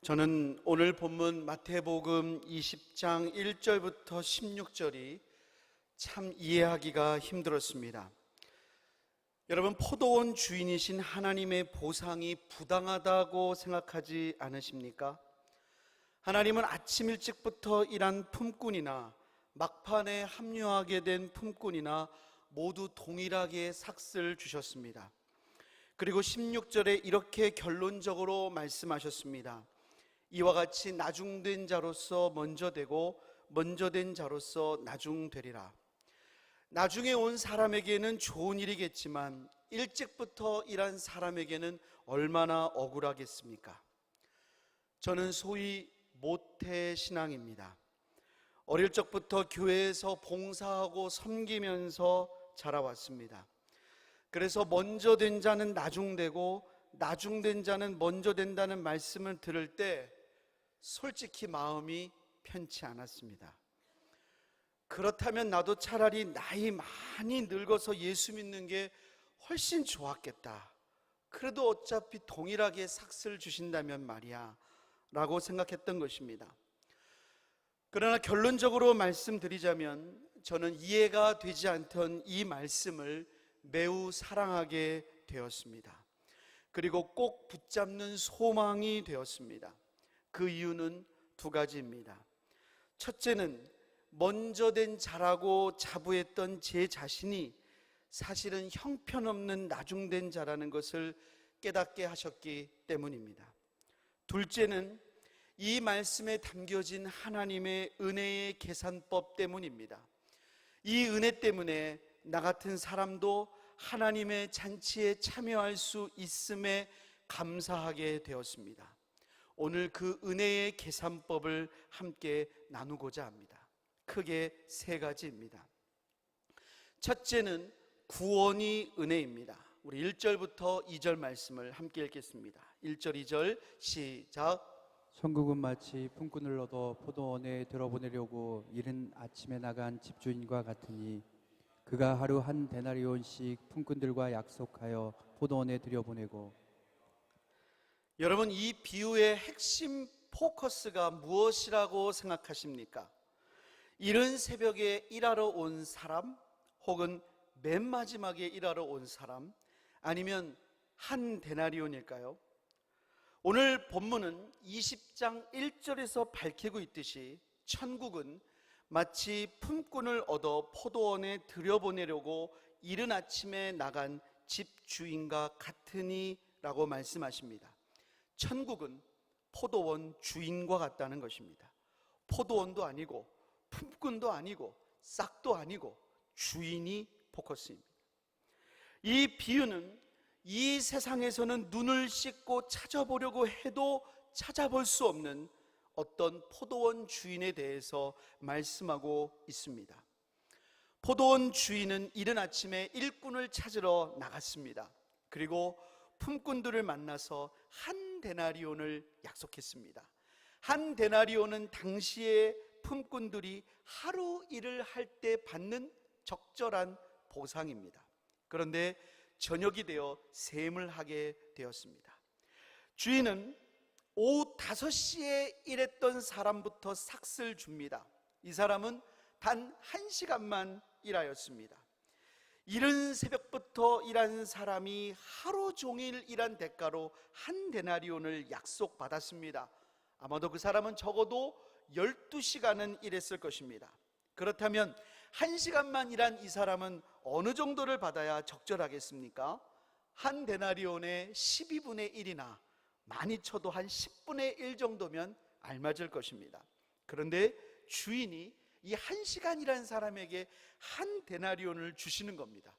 저는 오늘 본문 마태복음 20장 1절부터 16절이 참 이해하기가 힘들었습니다. 여러분, 포도원 주인이신 하나님의 보상이 부당하다고 생각하지 않으십니까? 하나님은 아침 일찍부터 일한 품꾼이나 막판에 합류하게 된 품꾼이나 모두 동일하게 삭슬 주셨습니다. 그리고 16절에 이렇게 결론적으로 말씀하셨습니다. 이와 같이 나중된 자로서 먼저 되고 먼저 된 자로서 나중되리라. 나중에 온 사람에게는 좋은 일이겠지만 일찍부터 일한 사람에게는 얼마나 억울하겠습니까? 저는 소위 모태신앙입니다. 어릴 적부터 교회에서 봉사하고 섬기면서 자라왔습니다. 그래서 먼저 된 자는 나중되고 나중된 자는 먼저 된다는 말씀을 들을 때 솔직히 마음이 편치 않았습니다. 그렇다면 나도 차라리 나이 많이 늙어서 예수 믿는 게 훨씬 좋았겠다. 그래도 어차피 동일하게 삭슬 주신다면 말이야 라고 생각했던 것입니다. 그러나 결론적으로 말씀드리자면 저는 이해가 되지 않던 이 말씀을 매우 사랑하게 되었습니다. 그리고 꼭 붙잡는 소망이 되었습니다. 그 이유는 두 가지입니다. 첫째는 먼저 된 자라고 자부했던 제 자신이 사실은 형편없는 나중된 자라는 것을 깨닫게 하셨기 때문입니다. 둘째는 이 말씀에 담겨진 하나님의 은혜의 계산법 때문입니다. 이 은혜 때문에 나 같은 사람도 하나님의 잔치에 참여할 수 있음에 감사하게 되었습니다. 오늘 그 은혜의 계산법을 함께 나누고자 합니다. 크게 세 가지입니다. 첫째는 구원이 은혜입니다. 우리 1절부터 2절 말씀을 함께 읽겠습니다. 1절 2절 시작. 천국은 마치 품꾼을 얻어 포도원에 들어보내려고 이른 아침에 나간 집주인과 같으니 그가 하루 한 데나리온씩 품꾼들과 약속하여 포도원에 들여보내고. 여러분, 이 비유의 핵심 포커스가 무엇이라고 생각하십니까? 이른 새벽에 일하러 온 사람, 혹은 맨 마지막에 일하러 온 사람, 아니면 한 데나리온일까요? 오늘 본문은 20장 1절에서 밝히고 있듯이 천국은 마치 품꾼을 얻어 포도원에 들여보내려고 이른 아침에 나간 집주인과 같으니 라고 말씀하십니다. 천국은 포도원 주인과 같다는 것입니다. 포도원도 아니고 품꾼도 아니고 싹도 아니고 주인이 포커스입니다. 이 비유는 이 세상에서는 눈을 씻고 찾아보려고 해도 찾아볼 수 없는 어떤 포도원 주인에 대해서 말씀하고 있습니다. 포도원 주인은 이른 아침에 일꾼을 찾으러 나갔습니다. 그리고 품꾼들을 만나서 한 데나리온을 약속했습니다. 한 데나리온은 당시에 품꾼들이 하루 일을 할 때 받는 적절한 보상입니다. 그런데 저녁이 되어 셈을 하게 되었습니다. 주인은 오후 5시에 일했던 사람부터 삭슬 줍니다. 이 사람은 단 1시간만 일하였습니다. 이른 새벽부터 일한 사람이 하루 종일 일한 대가로 한 데나리온을 약속받았습니다. 아마도 그 사람은 적어도 12시간은 일했을 것입니다. 그렇다면 1시간만 일한 이 사람은 어느 정도를 받아야 적절하겠습니까? 한 데나리온의 12분의 1이나 많이 쳐도 한 10분의 1 정도면 알맞을 것입니다. 그런데 주인이 이 1시간 일한 사람에게 한 데나리온을 주시는 겁니다.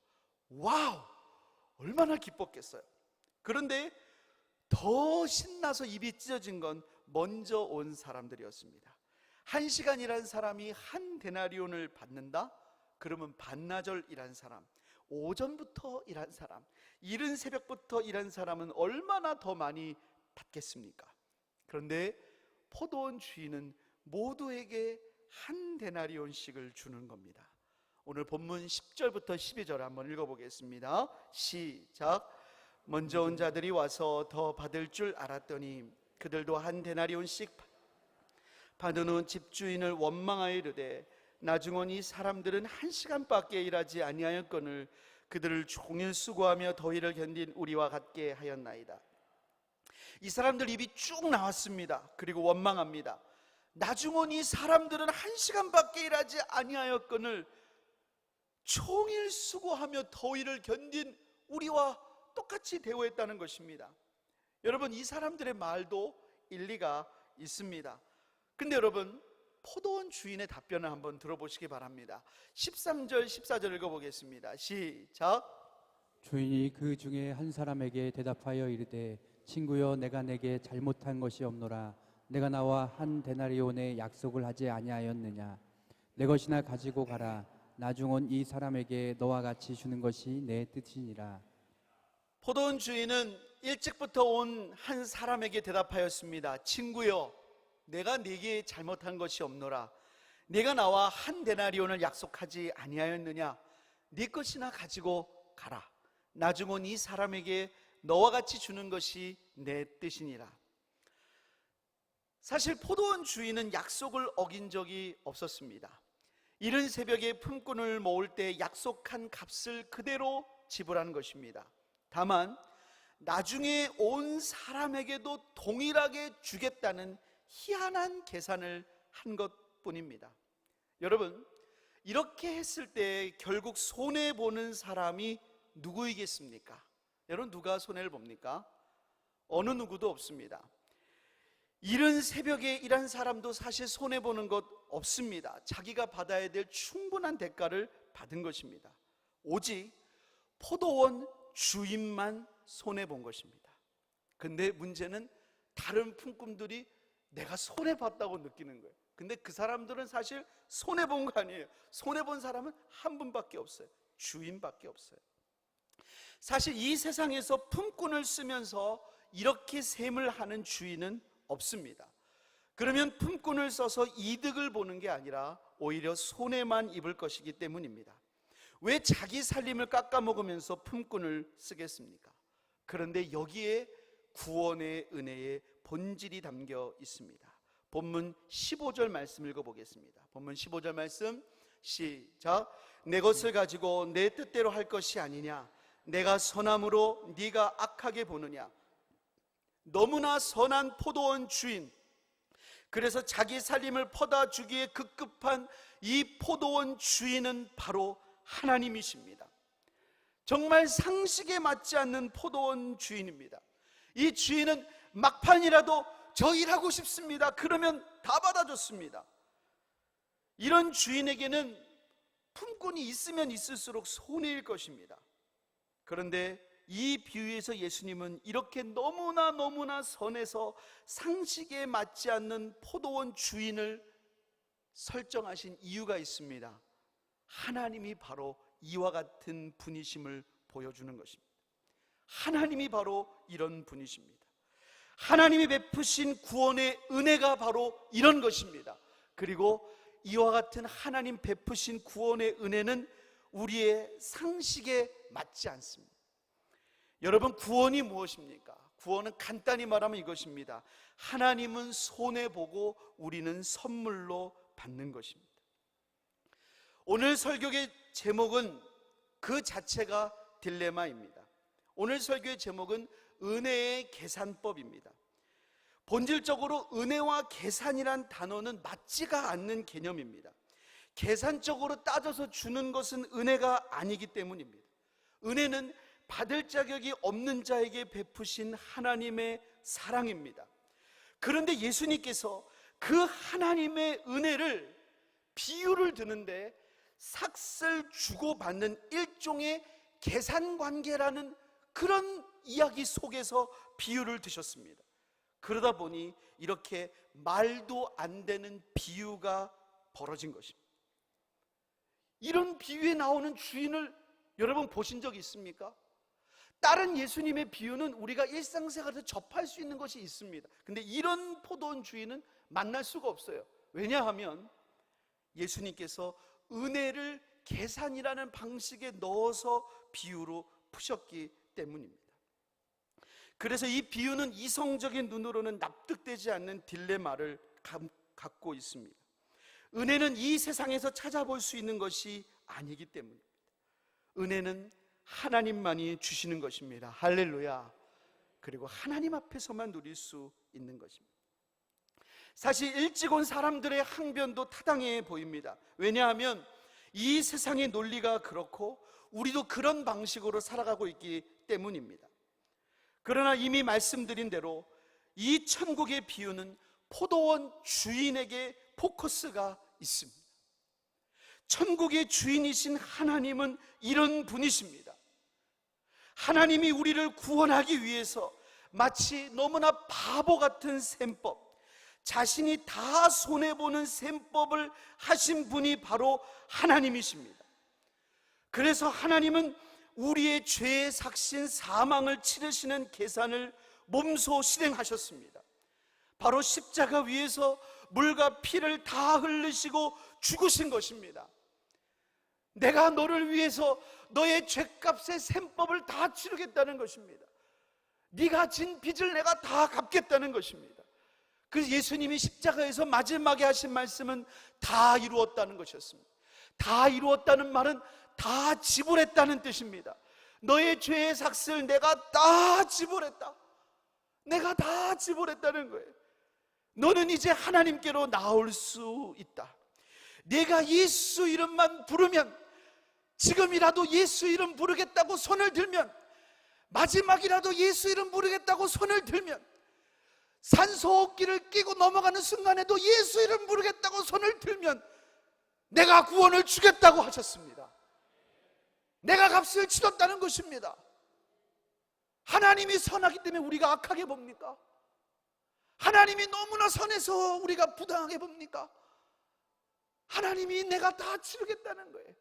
와우! 얼마나 기뻤겠어요. 그런데 더 신나서 입이 찢어진 건 먼저 온 사람들이었습니다. 1시간 일한 사람이 한 데나리온을 받는다? 그러면 반나절 일한 사람, 오전부터 일한 사람, 이른 새벽부터 일한 사람은 얼마나 더 많이 받겠습니까? 그런데 포도원 주인은 모두에게 한 데나리온씩을 주는 겁니다. 오늘 본문 10절부터 12절 한번 읽어보겠습니다. 시작. 먼저 온 자들이 와서 더 받을 줄 알았더니 그들도 한 데나리온씩 받은 후 집주인을 원망하여 이르되 나중은 이 사람들은 1시간밖에 일하지 아니하였거늘 그들을 종일 수고하며 더위를 견딘 우리와 같게 하였나이다. 이 사람들 입이 쭉 나왔습니다. 그리고 원망합니다. 나중은 이 사람들은 1시간밖에 일하지 아니하였거늘 종일 수고하며 더위를 견딘 우리와 똑같이 대우했다는 것입니다. 여러분, 이 사람들의 말도 일리가 있습니다. 근데 여러분, 포도원 주인의 답변을 한번 들어보시기 바랍니다. 13절 14절 읽어보겠습니다. 시작. 주인이 그 중에 한 사람에게 대답하여 이르되 친구여 내가 내게 잘못한 것이 없노라. 내가 나와 한 데나리온의 약속을 하지 아니하였느냐. 내 것이나 가지고 가라. 나중은 이 사람에게 너와 같이 주는 것이 내 뜻이니라. 포도원 주인은 일찍부터 온 한 사람에게 대답하였습니다. 친구여, 내가 네게 잘못한 것이 없노라. 네가 나와 한 데나리온을 약속하지 아니하였느냐. 네 것이나 가지고 가라. 나중은 이 사람에게 너와 같이 주는 것이 내 뜻이니라. 사실 포도원 주인은 약속을 어긴 적이 없었습니다. 이른 새벽에 품꾼을 모을 때 약속한 값을 그대로 지불하는 것입니다. 다만 나중에 온 사람에게도 동일하게 주겠다는 희한한 계산을 한 것뿐입니다. 여러분, 이렇게 했을 때 결국 손해보는 사람이 누구이겠습니까? 여러분, 누가 손해를 봅니까? 어느 누구도 없습니다. 이른 새벽에 일한 사람도 사실 손해보는 것 없습니다. 자기가 받아야 될 충분한 대가를 받은 것입니다. 오직 포도원 주인만 손해본 것입니다. 근데 문제는 다른 품꾼들이 내가 손해봤다고 느끼는 거예요. 근데 그 사람들은 사실 손해본 거 아니에요. 손해본 사람은 한 분밖에 없어요. 주인밖에 없어요. 사실 이 세상에서 품꾼을 쓰면서 이렇게 셈을 하는 주인은 없습니다. 그러면 품꾼을 써서 이득을 보는 게 아니라 오히려 손해만 입을 것이기 때문입니다. 왜 자기 살림을 깎아먹으면서 품꾼을 쓰겠습니까? 그런데 여기에 구원의 은혜의 본질이 담겨 있습니다. 본문 15절 말씀 읽어보겠습니다. 본문 15절 말씀 시작. 내 것을 가지고 내 뜻대로 할 것이 아니냐. 내가 선함으로 네가 악하게 보느냐. 너무나 선한 포도원 주인, 그래서 자기 살림을 퍼다 주기에 급급한 이 포도원 주인은 바로 하나님이십니다. 정말 상식에 맞지 않는 포도원 주인입니다. 이 주인은 막판이라도 저 일하고 싶습니다. 그러면 다 받아줬습니다. 이런 주인에게는 품꾼이 있으면 있을수록 손해일 것입니다. 그런데 이 비유에서 예수님은 이렇게 너무나 선해서 상식에 맞지 않는 포도원 주인을 설정하신 이유가 있습니다. 하나님이 바로 이와 같은 분이심을 보여주는 것입니다. 하나님이 바로 이런 분이십니다. 하나님이 베푸신 구원의 은혜가 바로 이런 것입니다. 그리고 이와 같은 하나님 베푸신 구원의 은혜는 우리의 상식에 맞지 않습니다. 여러분, 구원이 무엇입니까? 구원은 간단히 말하면 이것입니다. 하나님은 손해보고 우리는 선물로 받는 것입니다. 오늘 설교의 제목은 그 자체가 딜레마입니다. 오늘 설교의 제목은 은혜의 계산법입니다. 본질적으로 은혜와 계산이란 단어는 맞지가 않는 개념입니다. 계산적으로 따져서 주는 것은 은혜가 아니기 때문입니다. 은혜는 받을 자격이 없는 자에게 베푸신 하나님의 사랑입니다. 그런데 예수님께서 그 하나님의 은혜를 비유를 드는데 삭슬 주고받는 일종의 계산관계라는 그런 이야기 속에서 비유를 드셨습니다. 그러다 보니 이렇게 말도 안 되는 비유가 벌어진 것입니다. 이런 비유에 나오는 주인을 여러분 보신 적 있습니까? 다른 예수님의 비유는 우리가 일상생활에서 접할 수 있는 것이 있습니다. 근데 이런 포도원 주인은 만날 수가 없어요. 왜냐하면 예수님께서 은혜를 계산이라는 방식에 넣어서 비유로 푸셨기 때문입니다. 그래서 이 비유는 이성적인 눈으로는 납득되지 않는 딜레마를 갖고 있습니다. 은혜는 이 세상에서 찾아볼 수 있는 것이 아니기 때문입니다. 은혜는 하나님만이 주시는 것입니다. 할렐루야. 그리고 하나님 앞에서만 누릴 수 있는 것입니다. 사실 일찍 온 사람들의 항변도 타당해 보입니다. 왜냐하면 이 세상의 논리가 그렇고 우리도 그런 방식으로 살아가고 있기 때문입니다. 그러나 이미 말씀드린 대로 이 천국의 비유는 포도원 주인에게 포커스가 있습니다. 천국의 주인이신 하나님은 이런 분이십니다. 하나님이 우리를 구원하기 위해서 마치 너무나 바보 같은 셈법, 자신이 다 손해보는 셈법을 하신 분이 바로 하나님이십니다. 그래서 하나님은 우리의 죄의 삭신 사망을 치르시는 계산을 몸소 실행하셨습니다. 바로 십자가 위에서 물과 피를 다 흘리시고 죽으신 것입니다. 내가 너를 위해서 너의 죄값의 셈법을 다 치르겠다는 것입니다. 네가 진 빚을 내가 다 갚겠다는 것입니다. 그래서 예수님이 십자가에서 마지막에 하신 말씀은 다 이루었다는 것이었습니다. 다 이루었다는 말은 다 지불했다는 뜻입니다. 너의 죄의 삭슬 내가 다 지불했다. 내가 다 지불했다는 거예요. 너는 이제 하나님께로 나올 수 있다. 내가 예수 이름만 부르면, 지금이라도 예수 이름 부르겠다고 손을 들면, 마지막이라도 예수 이름 부르겠다고 손을 들면, 산소호흡기를 끼고 넘어가는 순간에도 예수 이름 부르겠다고 손을 들면 내가 구원을 주겠다고 하셨습니다. 내가 값을 치렀다는 것입니다. 하나님이 선하기 때문에 우리가 악하게 봅니까? 하나님이 너무나 선해서 우리가 부당하게 봅니까? 하나님이 내가 다 치르겠다는 거예요.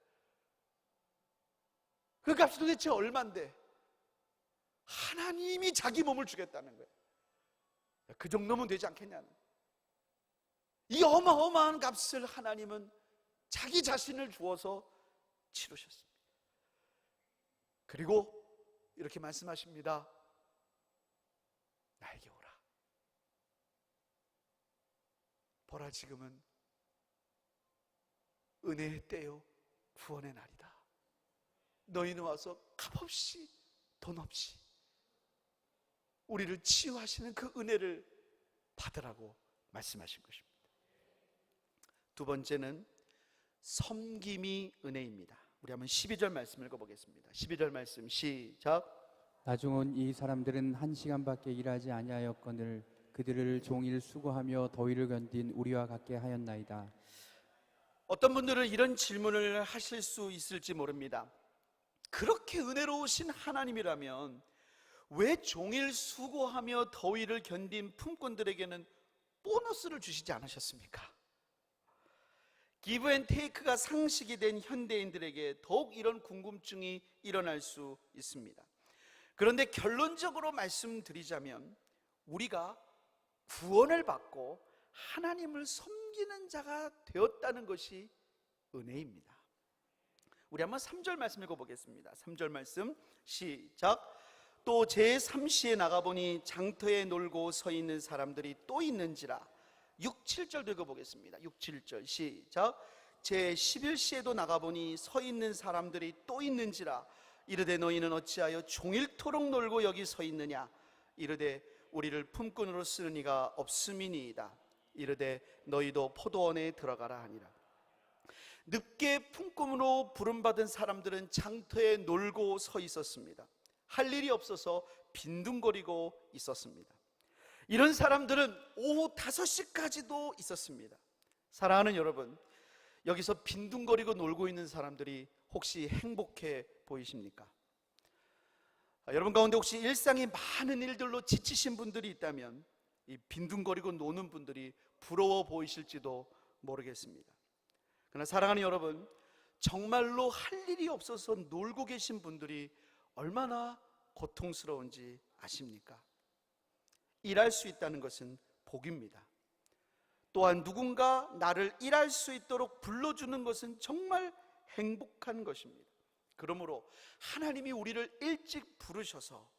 그 값이 도대체 얼만데 하나님이 자기 몸을 주겠다는 거예요. 그 정도면 되지 않겠냐는, 이 어마어마한 값을 하나님은 자기 자신을 주어서 치르셨습니다. 그리고 이렇게 말씀하십니다. 나에게 오라. 보라, 지금은 은혜의 때요 구원의 날이다. 너희는 와서 값없이 돈 없이 우리를 치유하시는 그 은혜를 받으라고 말씀하신 것입니다. 두 번째는 섬김이 은혜입니다. 우리 한번 12절 말씀 읽어보겠습니다. 12절 말씀 시작. 나중은 이 사람들은 1시간밖에 일하지 아니하였거늘 그들을 종일 수고하며 더위를 견딘 우리와 같게 하였나이다. 어떤 분들은 이런 질문을 하실 수 있을지 모릅니다. 그렇게 은혜로우신 하나님이라면 왜 종일 수고하며 더위를 견딘 품꾼들에게는 보너스를 주시지 않으셨습니까? 기브 앤 테이크가 상식이 된 현대인들에게 더욱 이런 궁금증이 일어날 수 있습니다. 그런데 결론적으로 말씀드리자면 우리가 구원을 받고 하나님을 섬기는 자가 되었다는 것이 은혜입니다. 우리 한번 3절 말씀 읽어보겠습니다. 3절 말씀 시작. 또 제3시에 나가보니 장터에 놀고 서 있는 사람들이 또 있는지라. 6, 7절 읽어보겠습니다. 6, 7절 시작. 제11시에도 나가보니 서 있는 사람들이 또 있는지라. 이르되 너희는 어찌하여 종일토록 놀고 여기 서 있느냐. 이르되 우리를 품꾼으로 쓰는 이가 없음이니이다. 이르되 너희도 포도원에 들어가라 하니라. 늦게 품꾼으로 부름받은 사람들은 장터에 놀고 서 있었습니다. 할 일이 없어서 빈둥거리고 있었습니다. 이런 사람들은 오후 5시까지도 있었습니다. 사랑하는 여러분, 여기서 빈둥거리고 놀고 있는 사람들이 혹시 행복해 보이십니까? 여러분 가운데 혹시 일상의 많은 일들로 지치신 분들이 있다면 이 빈둥거리고 노는 분들이 부러워 보이실지도 모르겠습니다. 그러나 사랑하는 여러분, 정말로 할 일이 없어서 놀고 계신 분들이 얼마나 고통스러운지 아십니까? 일할 수 있다는 것은 복입니다. 또한 누군가 나를 일할 수 있도록 불러주는 것은 정말 행복한 것입니다. 그러므로 하나님이 우리를 일찍 부르셔서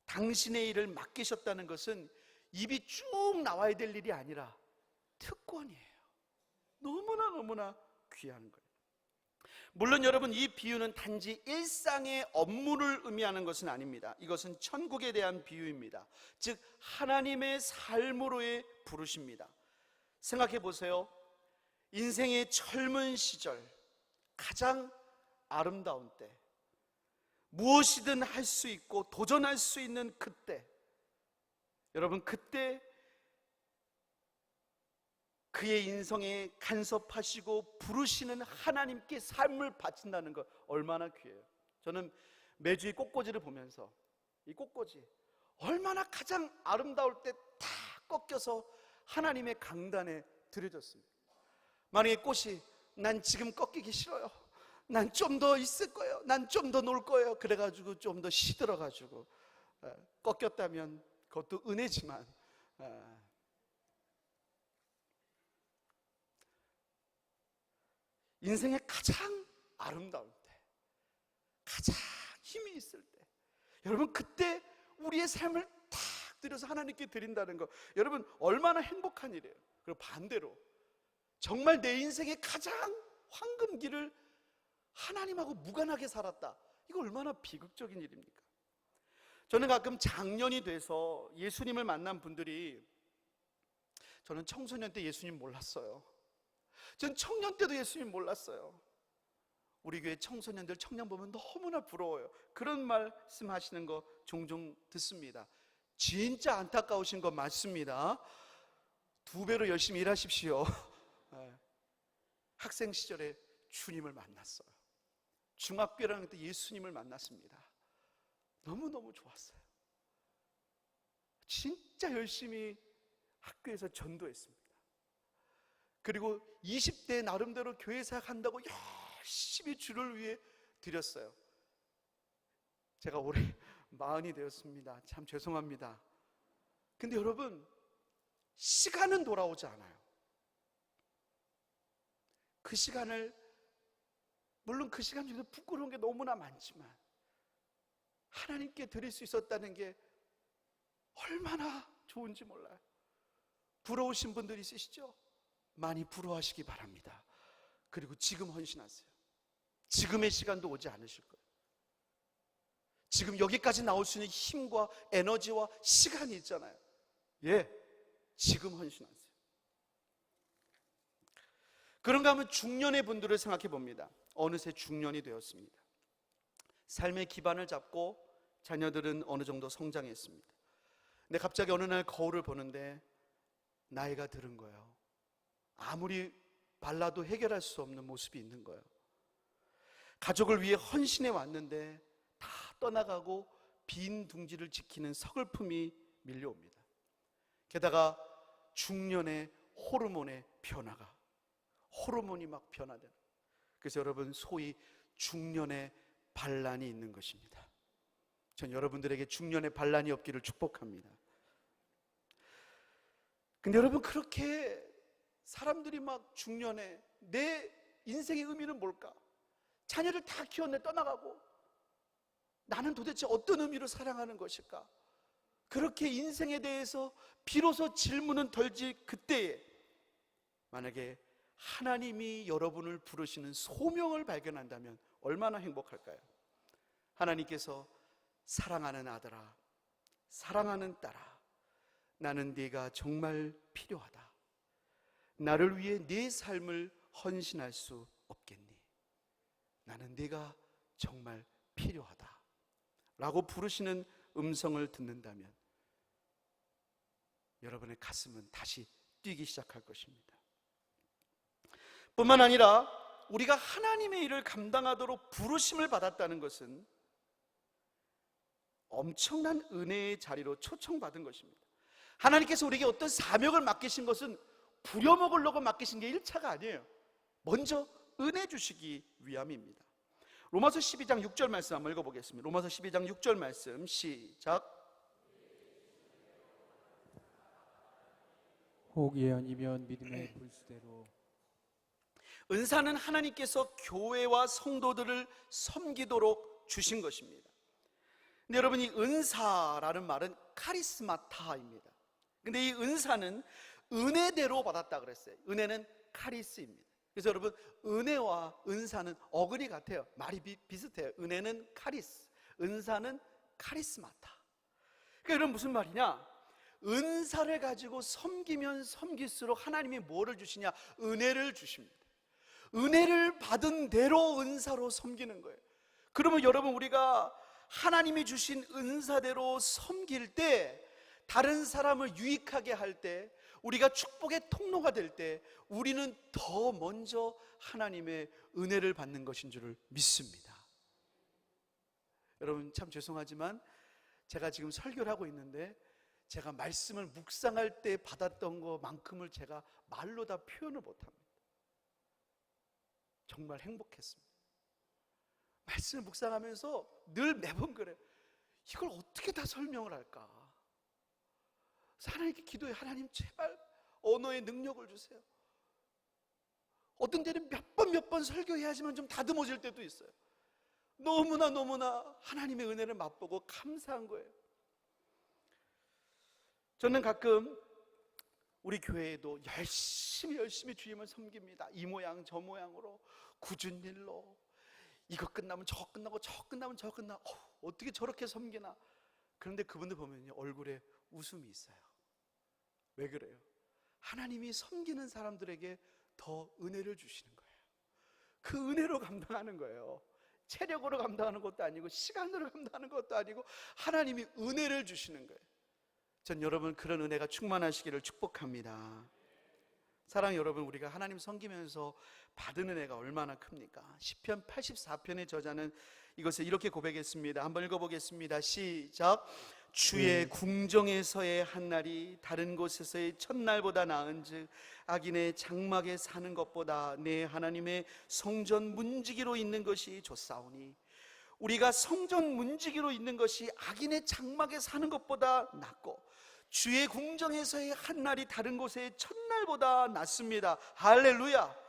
당신의 일을 맡기셨다는 것은 입이 쭉 나와야 될 일이 아니라 특권이에요. 너무나 귀한 거예요. 물론 여러분, 이 비유는 단지 일상의 업무를 의미하는 것은 아닙니다. 이것은 천국에 대한 비유입니다. 즉 하나님의 삶으로의 부르심입니다. 생각해 보세요. 인생의 젊은 시절, 가장 아름다운 때, 무엇이든 할 수 있고 도전할 수 있는 그때, 여러분, 그때 그의 인생에 간섭하시고 부르시는 하나님께 삶을 바친다는 것 얼마나 귀해요. 저는 매주 이 꽃꽂이를 보면서 이 꽃꽂이 얼마나 가장 아름다울 때 다 꺾여서 하나님의 강단에 들여졌습니다. 만약에 꽃이 난 지금 꺾이기 싫어요, 난 좀 더 있을 거예요, 난 좀 더 놀 거예요, 그래가지고 좀 더 시들어가지고 꺾였다면 그것도 은혜지만, 인생의 가장 아름다울 때, 가장 힘이 있을 때, 여러분 그때 우리의 삶을 탁 들여서 하나님께 드린다는 거, 여러분 얼마나 행복한 일이에요. 그리고 반대로 정말 내 인생의 가장 황금기를 하나님하고 무관하게 살았다, 이거 얼마나 비극적인 일입니까? 저는 가끔 장년이 돼서 예수님을 만난 분들이, 저는 청소년 때 예수님 몰랐어요. 전 청년 때도 예수님 몰랐어요. 우리 교회 청소년들, 청년 보면 너무나 부러워요. 그런 말씀 하시는 거 종종 듣습니다. 진짜 안타까우신 거 맞습니다. 2배로 열심히 일하십시오. 학생 시절에 주님을 만났어요. 중학교 1학년 때 예수님을 만났습니다. 너무너무 좋았어요. 진짜 열심히 학교에서 전도했습니다. 그리고 20대 나름대로 교회 사역한다고 열심히 주를 위해 드렸어요. 제가 올해 40이 되었습니다. 참 죄송합니다. 근데 여러분, 시간은 돌아오지 않아요. 그 시간을, 물론 그 시간 중에서 부끄러운 게 너무나 많지만 하나님께 드릴 수 있었다는 게 얼마나 좋은지 몰라요. 부러우신 분들 있으시죠? 많이 부러워하시기 바랍니다. 그리고 지금 헌신하세요. 지금의 시간도 오지 않으실 거예요. 지금 여기까지 나올 수 있는 힘과 에너지와 시간이 있잖아요. 지금 헌신하세요. 그런가 하면 중년의 분들을 생각해 봅니다. 어느새 중년이 되었습니다. 삶의 기반을 잡고 자녀들은 어느 정도 성장했습니다. 근데 갑자기 어느 날 거울을 보는데 나이가 들은 거예요. 아무리 발라도 해결할 수 없는 모습이 있는 거예요. 가족을 위해 헌신해 왔는데 다 떠나가고 빈 둥지를 지키는 서글픔이 밀려옵니다. 게다가 중년의 호르몬의 변화가, 호르몬이 막 변화되는, 그래서 여러분 소위 중년의 반란이 있는 것입니다. 전 여러분들에게 중년의 반란이 없기를 축복합니다. 근데 여러분, 그렇게 사람들이 막 중년에 내 인생의 의미는 뭘까? 자녀를 다 키웠네, 떠나가고 나는 도대체 어떤 의미로 사랑하는 것일까? 그렇게 인생에 대해서 비로소 질문은 덜지 그때에 만약에 하나님이 여러분을 부르시는 소명을 발견한다면 얼마나 행복할까요? 하나님께서 사랑하는 아들아, 사랑하는 딸아, 나는 네가 정말 필요하다. 나를 위해 네 삶을 헌신할 수 없겠니? 나는 네가 정말 필요하다 라고 부르시는 음성을 듣는다면 여러분의 가슴은 다시 뛰기 시작할 것입니다. 뿐만 아니라 우리가 하나님의 일을 감당하도록 부르심을 받았다는 것은 엄청난 은혜의 자리로 초청받은 것입니다. 하나님께서 우리에게 어떤 사명을 맡기신 것은 부려먹으려고 맡기신 게 1차가 아니에요. 먼저 은혜 주시기 위함입니다. 로마서 12장 6절 말씀 한번 읽어보겠습니다. 로마서 12장 6절 말씀 시작. 혹 예언이면 믿음의 불수대로. 은사는 하나님께서 교회와 성도들을 섬기도록 주신 것입니다. 근데 여러분, 이 은사라는 말은 카리스마타입니다. 근데 이 은사는 은혜대로 받았다 그랬어요. 은혜는 카리스입니다. 그래서 여러분, 은혜와 은사는 어근이 같아요. 말이 비슷해요. 은혜는 카리스, 은사는 카리스마타. 그러니까 여러분, 무슨 말이냐? 은사를 가지고 섬기면 섬길수록 하나님이 뭐를 주시냐? 은혜를 주십니다. 은혜를 받은 대로 은사로 섬기는 거예요. 그러면 여러분, 우리가 하나님이 주신 은사대로 섬길 때, 다른 사람을 유익하게 할 때, 우리가 축복의 통로가 될 때, 우리는 더 먼저 하나님의 은혜를 받는 것인 줄을 믿습니다. 여러분, 참 죄송하지만 제가 지금 설교를 하고 있는데 제가 말씀을 묵상할 때 받았던 것만큼을 제가 말로 다 표현을 못합니다. 정말 행복했습니다. 말씀을 묵상하면서 늘 매번 그래요. 이걸 어떻게 다 설명을 할까? 하나님께 기도해. 하나님, 제발 언어의 능력을 주세요. 어떤 때는 몇 번 설교해야지만 좀 다듬어질 때도 있어요. 너무나 하나님의 은혜를 맛보고 감사한 거예요. 저는 가끔 우리 교회에도 열심히 주님을 섬깁니다. 이 모양 저 모양으로, 굳은 일로, 이거 끝나면 저거 끝나고 저거 끝나면 저거 끝나. 어떻게 저렇게 섬기나. 그런데 그분들 보면요, 얼굴에 웃음이 있어요. 왜 그래요? 하나님이 섬기는 사람들에게 더 은혜를 주시는 거예요. 그 은혜로 감당하는 거예요. 체력으로 감당하는 것도 아니고 시간으로 감당하는 것도 아니고 하나님이 은혜를 주시는 거예요. 전 여러분, 그런 은혜가 충만하시기를 축복합니다. 사랑 여러분, 우리가 하나님 섬기면서 받은 은혜가 얼마나 큽니까? 시편 84편의 저자는 이것을 이렇게 고백했습니다. 한번 읽어보겠습니다. 시작. 주의 궁정에서의 한날이 다른 곳에서의 첫날보다 나은즉 악인의 장막에 사는 것보다 내 하나님의 성전 문지기로 있는 것이 좋사오니. 우리가 성전 문지기로 있는 것이 악인의 장막에 사는 것보다 낫고 주의 궁정에서의 한날이 다른 곳의 첫날보다 낫습니다. 할렐루야.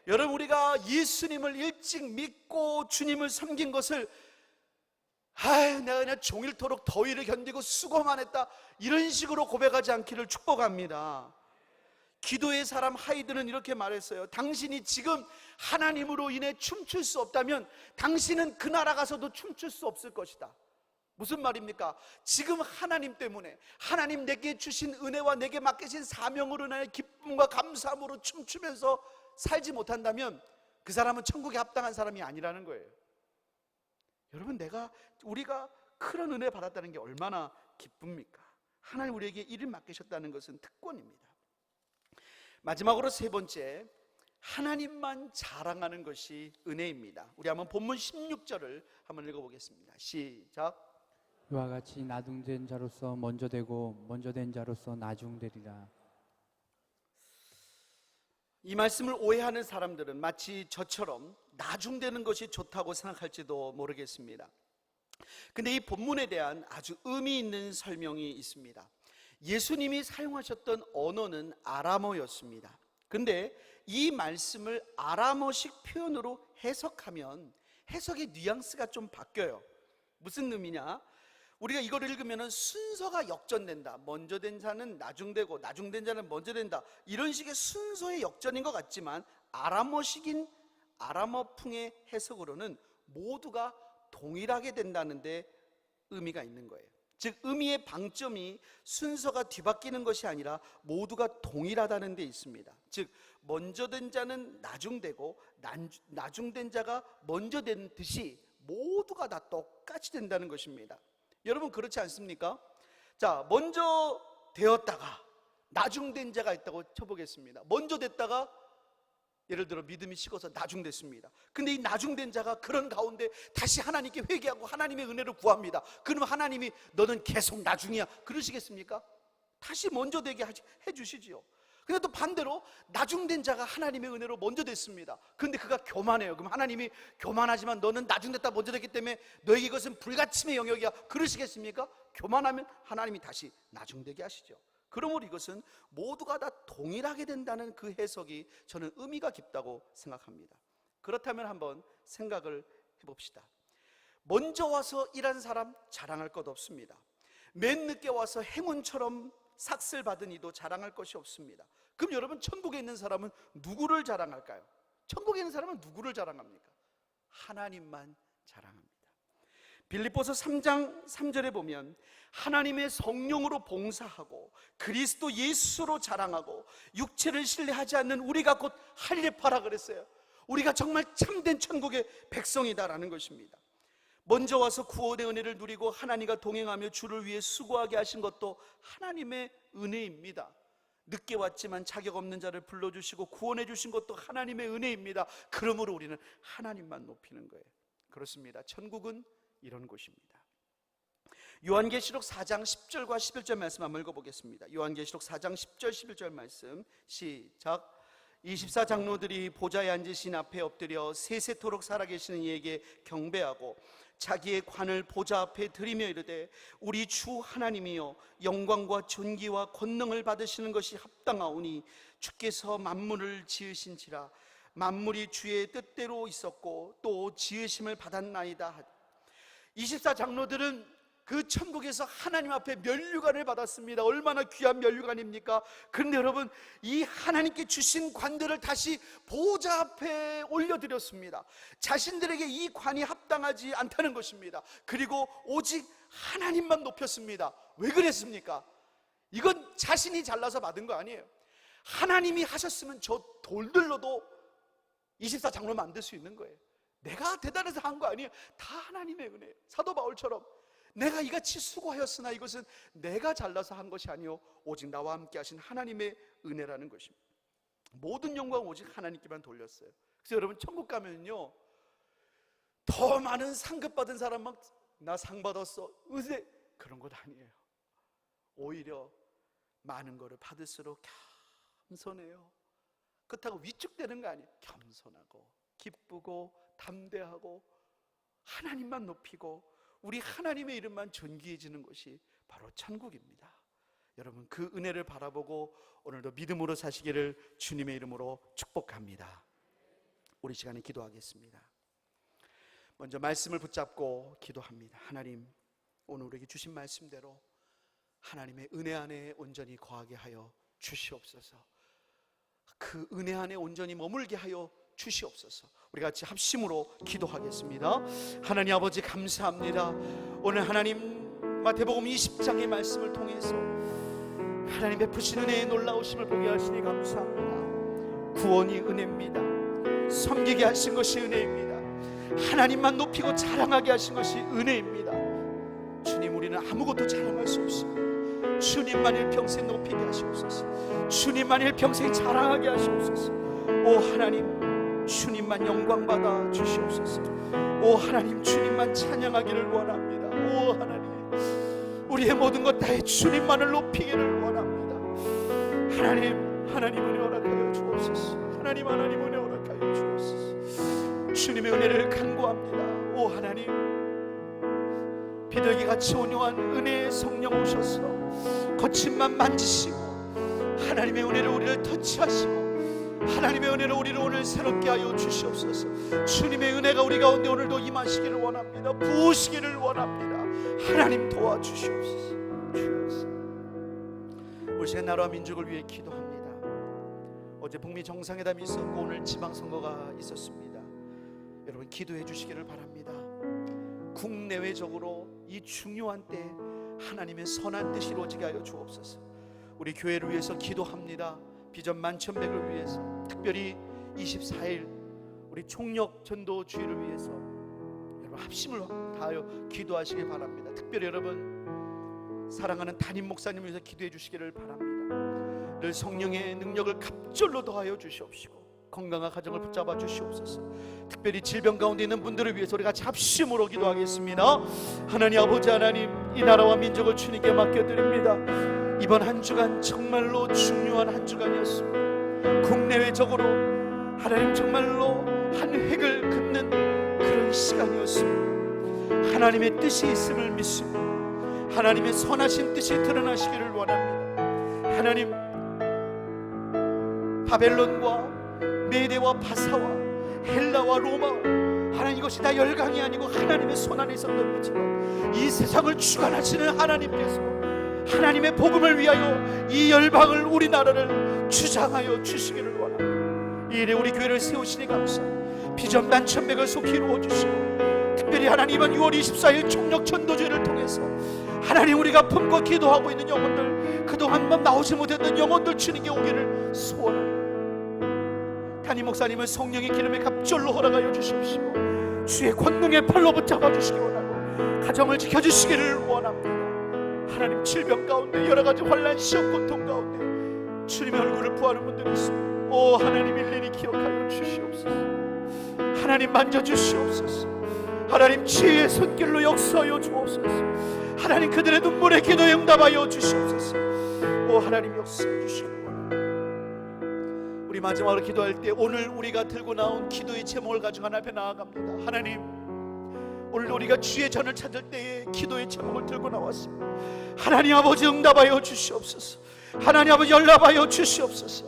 여러분, 우리가 예수님을 일찍 믿고 주님을 섬긴 것을 내가 그냥 종일토록 더위를 견디고 수고만 했다, 이런 식으로 고백하지 않기를 축복합니다. 기도의 사람 하이드는 이렇게 말했어요. 당신이 지금 하나님으로 인해 춤출 수 없다면 당신은 그 나라 가서도 춤출 수 없을 것이다. 무슨 말입니까? 지금 하나님 때문에, 하나님 내게 주신 은혜와 내게 맡기신 사명으로 인해 기쁨과 감사함으로 춤추면서 살지 못한다면 그 사람은 천국에 합당한 사람이 아니라는 거예요. 여러분, 우리가 그런 은혜 받았다는 게 얼마나 기쁩니까? 하나님 우리에게 일을 맡기셨다는 것은 특권입니다. 마지막으로 세 번째, 하나님만 자랑하는 것이 은혜입니다. 우리 한번 본문 16절을 한번 읽어보겠습니다. 시작. 이와 같이 나중된 자로서 먼저 되고 먼저 된 자로서 나중되리라. 이 말씀을 오해하는 사람들은 마치 저처럼 나중되는 것이 좋다고 생각할지도 모르겠습니다. 근데 이 본문에 대한 아주 의미 있는 설명이 있습니다. 예수님이 사용하셨던 언어는 아람어였습니다. 근데 이 말씀을 아람어식 표현으로 해석하면 해석의 뉘앙스가 좀 바뀌어요. 무슨 의미냐? 우리가 이걸 읽으면 순서가 역전된다. 먼저 된 자는 나중되고 나중된 자는 먼저 된다. 이런 식의 순서의 역전인 것 같지만 아람어식인 아람어풍의 해석으로는 모두가 동일하게 된다는 데 의미가 있는 거예요. 즉 의미의 방점이 순서가 뒤바뀌는 것이 아니라 모두가 동일하다는 데 있습니다. 즉 먼저 된 자는 나중되고 나중된 자가 먼저 된 듯이 모두가 다 똑같이 된다는 것입니다. 여러분, 그렇지 않습니까? 자, 먼저 되었다가 나중된 자가 있다고 쳐보겠습니다. 먼저 됐다가 예를 들어 믿음이 식어서 나중됐습니다. 근데 이 나중된 자가 그런 가운데 다시 하나님께 회개하고 하나님의 은혜를 구합니다. 그러면 하나님이 너는 계속 나중이야 그러시겠습니까? 다시 먼저 되게 해주시지요. 근데 또 반대로 나중된 자가 하나님의 은혜로 먼저 됐습니다. 근데 그가 교만해요. 그럼 하나님이 교만하지만 너는 나중됐다 먼저 됐기 때문에 너에게 이것은 불가침의 영역이야 그러시겠습니까? 교만하면 하나님이 다시 나중되게 하시죠. 그러므로 이것은 모두가 다 동일하게 된다는 그 해석이 저는 의미가 깊다고 생각합니다. 그렇다면 한번 생각을 해봅시다. 먼저 와서 일한 사람 자랑할 것 없습니다. 맨 늦게 와서 행운처럼 삭슬 받은 이도 자랑할 것이 없습니다. 그럼 여러분, 천국에 있는 사람은 누구를 자랑할까요? 천국에 있는 사람은 누구를 자랑합니까? 하나님만 자랑합니다. 빌립보서 3장 3절에 보면 하나님의 성령으로 봉사하고 그리스도 예수로 자랑하고 육체를 신뢰하지 않는 우리가 곧 할례파라 그랬어요. 우리가 정말 참된 천국의 백성이다라는 것입니다. 먼저 와서 구원의 은혜를 누리고 하나님과 동행하며 주를 위해 수고하게 하신 것도 하나님의 은혜입니다. 늦게 왔지만 자격 없는 자를 불러주시고 구원해 주신 것도 하나님의 은혜입니다. 그러므로 우리는 하나님만 높이는 거예요. 그렇습니다. 천국은 이런 곳입니다. 요한계시록 4장 10절과 11절 말씀 한번 읽어보겠습니다. 요한계시록 4장 10절 11절 말씀 시작. 24장로들이 보좌에 앉으신 앞에 엎드려 세세토록 살아계시는 이에게 경배하고 자기의 관을 보좌 앞에 드리며 이르되 우리 주 하나님이여 영광과 존귀와 권능을 받으시는 것이 합당하오니 주께서 만물을 지으신지라 만물이 주의 뜻대로 있었고 또 지으심을 받았나이다. 24장로들은 그 천국에서 하나님 앞에 면류관을 받았습니다. 얼마나 귀한 면류관입니까? 그런데 여러분, 이 하나님께 주신 관들을 다시 보좌 앞에 올려드렸습니다. 자신들에게 이 관이 합당하지 않다는 것입니다. 그리고 오직 하나님만 높였습니다. 왜 그랬습니까? 이건 자신이 잘나서 받은 거 아니에요. 하나님이 하셨으면 저 돌들로도 24장로 만들 수 있는 거예요. 내가 대단해서 한 거 아니에요. 다 하나님의 은혜예요. 사도 바울처럼 내가 이같이 수고하였으나 이것은 내가 잘나서 한 것이 아니요 오직 나와 함께 하신 하나님의 은혜라는 것입니다. 모든 영광 오직 하나님께만 돌렸어요. 그래서 여러분, 천국 가면요 더 많은 상급 받은 사람 막 나 상 받았어 은혜 그런 것 아니에요. 오히려 많은 거를 받을수록 겸손해요. 그렇다고 위축되는 거 아니에요. 겸손하고 기쁘고 담대하고 하나님만 높이고 우리 하나님의 이름만 존귀해지는 것이 바로 천국입니다. 여러분, 그 은혜를 바라보고 오늘도 믿음으로 사시기를 주님의 이름으로 축복합니다. 우리 시간에 기도하겠습니다. 먼저 말씀을 붙잡고 기도합니다. 하나님, 오늘 우리에게 주신 말씀대로 하나님의 은혜 안에 온전히 거하게 하여 주시옵소서. 그 은혜 안에 온전히 머물게 하여 주시옵소서. 우리 같이 합심으로 기도하겠습니다. 하나님 아버지, 감사합니다. 오늘 하나님 마태복음 20장의 말씀을 통해서 하나님 베푸신 은혜의 놀라우심을 보게 하시니 감사합니다. 구원이 은혜입니다. 섬기게 하신 것이 은혜입니다. 하나님만 높이고 자랑하게 하신 것이 은혜입니다. 주님, 우리는 아무것도 자랑할 수 없습니다. 주님만 일평생 높이게 하시옵소서. 주님만 일평생 자랑하게 하시옵소서. 오 하나님, 주님만 영광받아 주시옵소서. 오 하나님, 주님만 찬양하기를 원합니다. 오 하나님, 우리의 모든 것 다해 주님만을 높이기를 원합니다. 하나님 은혜 허락하여 주옵소서. 하나님 은혜 허락하여 주옵소서. 주님의 은혜를 간구합니다. 오 하나님, 비둘기같이 온유한 은혜의 성령 오셔서 거친 맘 만지시고 하나님의 은혜를 우리를 터치하시고 하나님의 은혜로 우리를 오늘 새롭게 하여 주시옵소서. 주님의 은혜가 우리 가운데 오늘도 임하시기를 원합니다. 부으시기를 원합니다. 하나님 도와주시옵소서. 우리 시간 나라와 민족을 위해 기도합니다. 어제 북미 정상회담이 있었고 오늘 지방선거가 있었습니다. 여러분, 기도해 주시기를 바랍니다. 국내외적으로 이 중요한 때 하나님의 선한 뜻이 이루어지게 하여 주옵소서. 우리 교회를 위해서 기도합니다. 비전 만천백을 위해서, 특별히 24일 우리 총력 전도 주의를 위해서 여러분 합심을 다하여 기도하시길 바랍니다. 특별히 여러분 사랑하는 담임 목사님을 위해서 기도해 주시기를 바랍니다. 늘 성령의 능력을 갑절로 더하여 주시옵시고 건강한 가정을 붙잡아 주시옵소서. 특별히 질병 가운데 있는 분들을 위해서 우리가 합심으로 기도하겠습니다. 하나님 아버지, 하나님, 이 나라와 민족을 주님께 맡겨드립니다. 이번 한 주간 정말로 중요한 한 주간이었습니다. 국내외적으로 하나님 정말로 한 획을 긋는 그런 시간이었습니다. 하나님의 뜻이 있음을 믿습니다. 하나님의 선하신 뜻이 드러나시기를 원합니다. 하나님, 바벨론과 메대와 바사와 헬라와 로마, 하나님, 이것이 다 열강이 아니고 하나님의 손안에 있었던 것처럼 이 세상을 주관하시는 하나님께서 하나님의 복음을 위하여 이 열방을, 우리나라를 주장하여 주시기를 원합니다. 이 일에 우리 교회를 세우시니 감사합니다. 비전 만천백을 속히 이루어주시고, 특별히 하나님 이번 6월 24일 총력 전도제를 통해서 하나님, 우리가 품고 기도하고 있는 영혼들, 그동안 나오지 못했던 영혼들 주님께 오기를 소원합니다. 담임 목사님을 성령의 기름에 갑절로 허락하여 주십시오. 주의 권능의 팔로 붙잡아 주시기 원하고 가정을 지켜주시기를 원합니다. 하나님, 질병 가운데, 여러가지 환난, 시험, 고통 가운데 주님의 얼굴을 구하는 분들이 있습니다. 오 하나님, 일일이 기억하여 주시옵소서. 하나님, 만져주시옵소서. 하나님, 지혜의 손길로 역사하여 주옵소서. 하나님, 그들의 눈물에 기도에 응답하여 주시옵소서. 오 하나님, 역사해 주시기를 원합니다. 우리 마지막으로 기도할 때 오늘 우리가 들고 나온 기도의 제목을 가지고 하나님 앞에 나아갑니다. 하나님, 오늘 우리가 주의 전을 찾을 때에 기도의 제목을 들고 나왔습니다. 하나님 아버지, 응답하여 주시옵소서. 하나님 아버지, 연락하여 주시옵소서.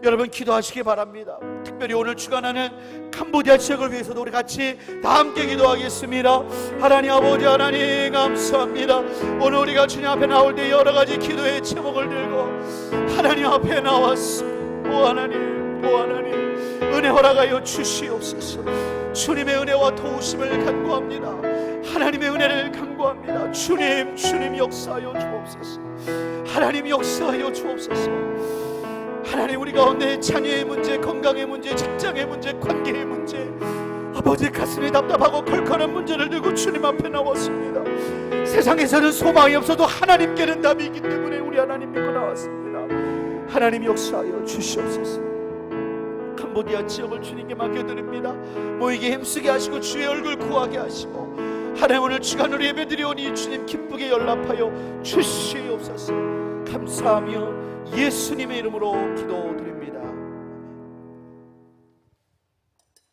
여러분 기도하시기 바랍니다. 특별히 오늘 주관하는 캄보디아 지역을 위해서도 우리 같이 다 함께 기도하겠습니다. 하나님 아버지, 하나님 감사합니다. 오늘 우리가 주님 앞에 나올 때 여러 가지 기도의 제목을 들고 하나님 앞에 나왔습니다. 오 하나님, 오 하나님, 은혜 허락하여 주시옵소서. 주님의 은혜와 도우심을 간구합니다. 하나님의 은혜를 간구합니다. 주님, 주님 역사하여 주옵소서. 하나님 역사하여 주옵소서. 하나님, 우리 가운데 자녀의 문제, 건강의 문제, 직장의 문제, 관계의 문제, 아버지 가슴이 답답하고 컬컬한 문제를 들고 주님 앞에 나왔습니다. 세상에서는 소망이 없어도 하나님께는 답이 있기 때문에 우리 하나님 믿고 나왔습니다. 하나님 역사하여 주시옵소서. 캄보디아 지역을 주님께 맡겨드립니다. 모이게 힘쓰게 하시고 주의 얼굴 구하게 하시고, 하나님 오늘 주간으로 예배드리오니 주님 기쁘게 연락하여 주시옵소서. 감사하며 예수님의 이름으로 기도드립니다.